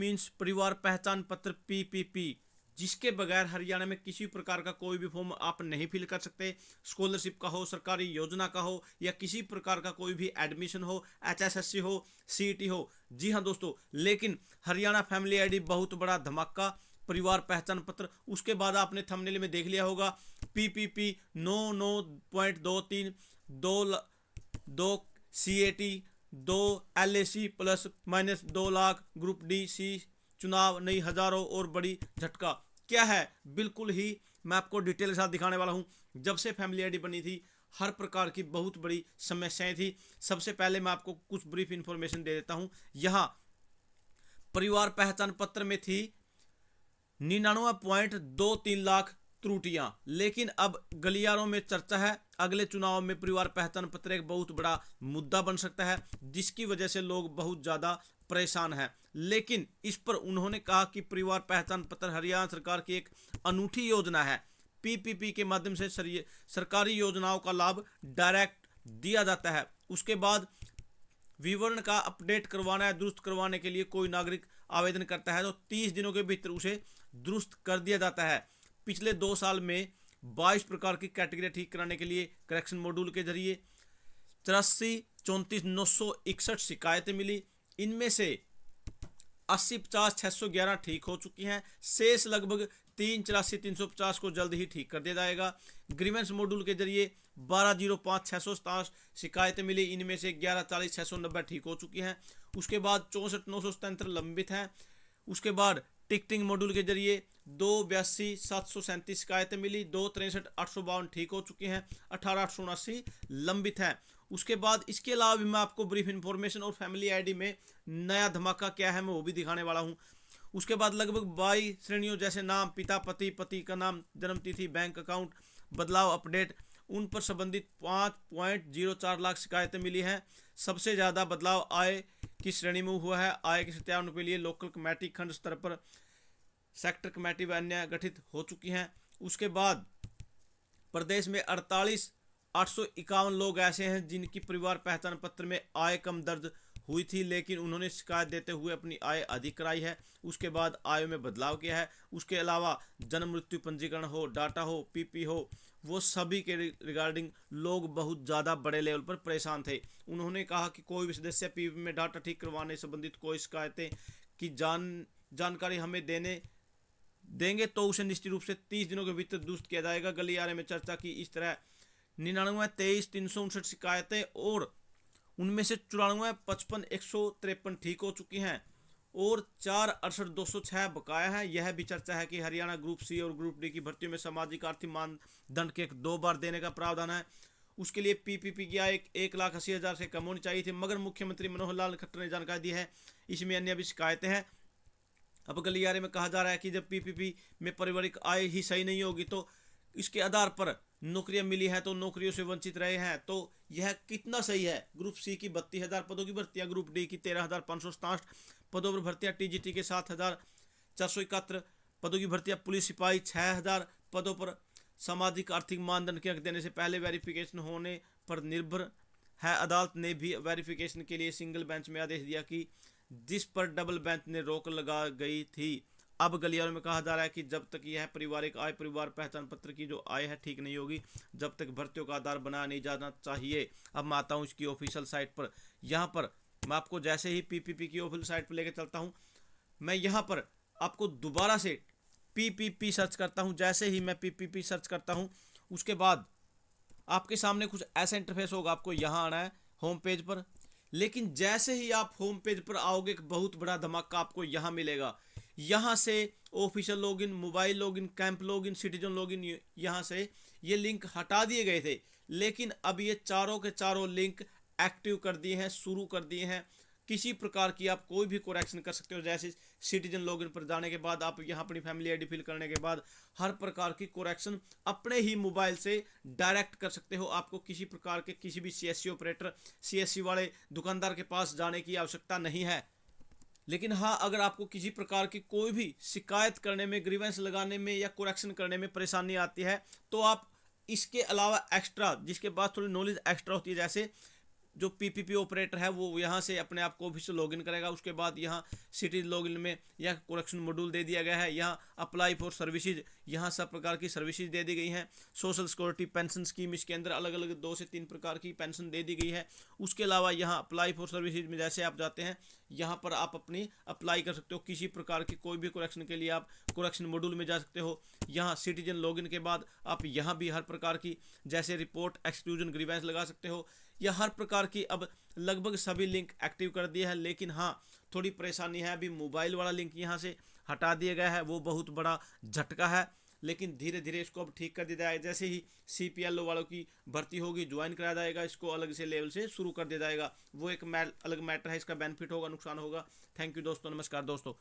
Means परिवार पहचान पत्र पीपीपी, जिसके बगैर हरियाणा में किसी प्रकार का कोई भी फॉर्म आप नहीं फिल कर सकते। स्कॉलरशिप का हो, सरकारी योजना का हो, या किसी प्रकार का कोई भी एडमिशन हो, एचएसएससी हो, सीईटी हो। जी हाँ दोस्तों, लेकिन हरियाणा फैमिली आईडी बहुत बड़ा धमाका, परिवार पहचान पत्र। उसके बाद आपने थंबनेल में देख लिया होगा पीपीपी 99.23 दो CAT 2 LAC plus minus 2 lakh group D C चुनाव नई हजारों और बड़ी झटका। क्या है, बिल्कुल ही मैं आपको डिटेल के साथ दिखाने वाला हूं। जब से फैमिली आईडी बनी थी हर प्रकार की बहुत बड़ी समस्याएं थी। सबसे पहले मैं आपको कुछ ब्रीफ इंफॉर्मेशन दे देता हूं। यहां परिवार पहचान पत्र में थी 99.23 लाख त्रुटियां, लेकिन अब गलियारों में चर्चा है अगले चुनाव में परिवार पहचान पत्र एक बहुत बड़ा मुद्दा बन सकता है, जिसकी वजह से लोग बहुत ज्यादा परेशान हैं। लेकिन इस पर उन्होंने कहा कि परिवार पहचान पत्र हरियाणा सरकार की एक अनूठी योजना है। पीपीपी के माध्यम से सरकारी योजनाओं का लाभ डायरेक्ट दिया जाता है। उसके बाद विवरण का अपडेट करवाना है, दुरुस्त करवाने के लिए कोई नागरिक आवेदन करता है तो 30 दिनों के भीतर उसे दुरुस्त कर दिया जाता है। पिछले 2 साल में 22 प्रकार की कैटेगरी ठीक कराने के लिए करेक्शन मॉड्यूल के जरिए 83-34-961 शिकायतें मिली। इनमें से 80-50-611 ठीक हो चुकी हैं। शेष लगभग 3-84-350 को जल्द ही ठीक कर दिया जाएगा। ग्रीवेंस मॉड्यूल के जरिए 12-05-667 शिकायतें मिली। इनमें से 11-40-690 ठीक हो चुकी हैं। उसके बाद 64-977 लंबित हैं। उसके बाद टिकटिंग मॉड्यूल के जरिए 2-82-737 शिकायतें मिली। 2-63-852 ठीक हो चुकी हैं। 18-879 लंबित हैं। उसके बाद इसके अलावा भी मैं आपको ब्रीफ इंफॉर्मेशन और फैमिली आईडी में नया धमाका क्या है मैं वो भी दिखाने वाला हूं। उसके बाद लगभग 22 श्रेणियों जैसे नाम, पिता, पति का नाम, जन्मतिथि, बैंक अकाउंट बदलाव, अपडेट, उन पर संबंधित 5.04 लाख शिकायतें मिली हैं। सबसे ज्यादा बदलाव आय की श्रेणी में हुआ है। आय के सत्यापन के लिए लोकल कमेटी खंड स्तर पर सेक्टर कमेटी व अन्य गठित हो चुकी हैं। उसके बाद प्रदेश में 48,851 लोग ऐसे हैं जिनकी परिवार पहचान पत्र में आय कम दर्ज हुई थी, लेकिन उन्होंने शिकायत देते हुए अपनी आय अधिक कराई है। उसके बाद आय में बदलाव किया है। उसके अलावा जन्म मृत्यु पंजीकरण हो, डाटा हो, पीपी हो, वो सभी के रिगार्डिंग लोग बहुत ज़्यादा बड़े लेवल पर परेशान थे। उन्होंने कहा कि कोई भी सदस्य पीपी में डाटा ठीक करवाने संबंधित कोई शिकायतें की जानकारी हमें देंगे तो उसे निश्चित रूप से 30 दिनों के भीतर दुरुस्त किया जाएगा। गलियारे में चर्चा की इस तरह 99-23-359 शिकायतें और उनमें से 94-55-153 ठीक हो चुकी हैं और 4-68-206 बकाया है। यह भी चर्चा है कि हरियाणा ग्रुप सी और ग्रुप डी की भर्तियों में सामाजिक आर्थिक मानदंड के 2 बार देने का प्रावधान है। उसके लिए पीपीपी की आय 1,80,000 से कम होनी चाहिए थी, मगर मुख्यमंत्री मनोहर लाल खट्टर ने जानकारी दी है इसमें अन्य भी शिकायतें हैं। अब गलियारे में कहा जा रहा है कि जब पीपीपी में पारिवारिक आय ही सही नहीं होगी तो इसके आधार पर नौकरियां मिली हैं तो नौकरियों से वंचित रहे हैं, तो यह कितना सही है। ग्रुप सी की 32,000 पदों की भर्तियां, ग्रुप डी की 13,567 पदों पर भर्तियां, टीजीटी के 7,471 पदों की भर्तियां, पुलिस सिपाही 6,000 पदों पर सामाजिक आर्थिक मानदंड के अंक देने से पहले वेरिफिकेशन होने पर निर्भर है। अदालत ने भी वेरिफिकेशन के लिए सिंगल बेंच में आदेश दिया कि जिस पर डबल बेंच ने रोक लगा गई थी। अब गलियारों में कहा जा रहा है कि जब तक यह पारिवारिक आय, परिवार पहचान पत्र की जो आय है ठीक नहीं होगी, जब तक भर्तियों का आधार बनाया नहीं जाना चाहिए। अब मैं आता हूँ इसकी ऑफिशियल साइट पर। यहाँ पर मैं आपको जैसे ही पीपीपी की ऑफिशियल साइट पर लेकर चलता हूँ, मैं यहाँ पर आपको दोबारा से पीपीपी सर्च करता हूँ। जैसे ही मैं पीपीपी सर्च करता हूँ उसके बाद आपके सामने कुछ ऐसा इंटरफेस होगा। आपको यहाँ आना है होम पेज पर, लेकिन जैसे ही आप होम पेज पर आओगे एक बहुत बड़ा धमाका आपको यहाँ मिलेगा। यहाँ से official login, mobile login, camp login, citizen login, यहाँ से ये लिंक हटा दिए गए थे, लेकिन अब ये चारों के चारों लिंक एक्टिव कर दिए हैं, शुरू कर दिए हैं। किसी प्रकार की आप कोई भी करेक्शन कर सकते हो। जैसे सिटीजन लॉगिन पर जाने के बाद आप यहाँ अपनी फैमिली आईडी फिल करने के बाद हर प्रकार की करेक्शन अपने ही मोबाइल से डायरेक्ट कर सकते हो। आपको किसी प्रकार के किसी भी सीएससी ऑपरेटर, सीएससी वाले दुकानदार के पास जाने की आवश्यकता नहीं है। लेकिन हाँ, अगर आपको किसी प्रकार की कोई भी शिकायत करने में, ग्रीवेंस लगाने में या करेक्शन करने में परेशानी आती है तो आप इसके अलावा एक्स्ट्रा, जिसके बाद थोड़ी नॉलेज एक्स्ट्रा होती है, जैसे जो पीपीपी ऑपरेटर है वो यहाँ से अपने आप को ऑफिस लॉगिन करेगा। उसके बाद यहाँ सिटी लॉगिन में यह करेक्शन मॉड्यूल दे दिया गया है। यहाँ अप्लाई फॉर सर्विसेज, यहाँ सब प्रकार की सर्विसेज दे दी गई हैं। सोशल सिक्योरिटी पेंशन स्कीम, इसके अंदर अलग अलग 2 से 3 प्रकार की पेंशन दे दी गई है। उसके अलावा यहाँ अप्लाई फॉर सर्विसेज में जैसे आप जाते हैं यहाँ पर आप अपनी अप्लाई कर सकते हो किसी प्रकार की कोई भी करेक्शन के लिए। आप करेक्शन मॉड्यूल में जा सकते हो। यहाँ सिटीजन लॉगिन के बाद आप यहाँ भी हर प्रकार की जैसे रिपोर्ट, एक्सक्लूजन, ग्रीवेंस लगा सकते हो। यह हर प्रकार की अब लगभग सभी लिंक एक्टिव कर दिया है। लेकिन हाँ, थोड़ी परेशानी है, अभी मोबाइल वाला लिंक यहाँ से हटा दिया गया है, वो बहुत बड़ा झटका है। लेकिन धीरे धीरे इसको अब ठीक कर दिया जाएगा। जैसे ही CPLO वालों की भर्ती होगी, ज्वाइन कराया जाएगा, इसको अलग से लेवल से शुरू कर दिया जाएगा। वो एक अलग मैटर है, इसका बेनिफिट होगा, नुकसान होगा। थैंक यू दोस्तों, नमस्कार दोस्तों।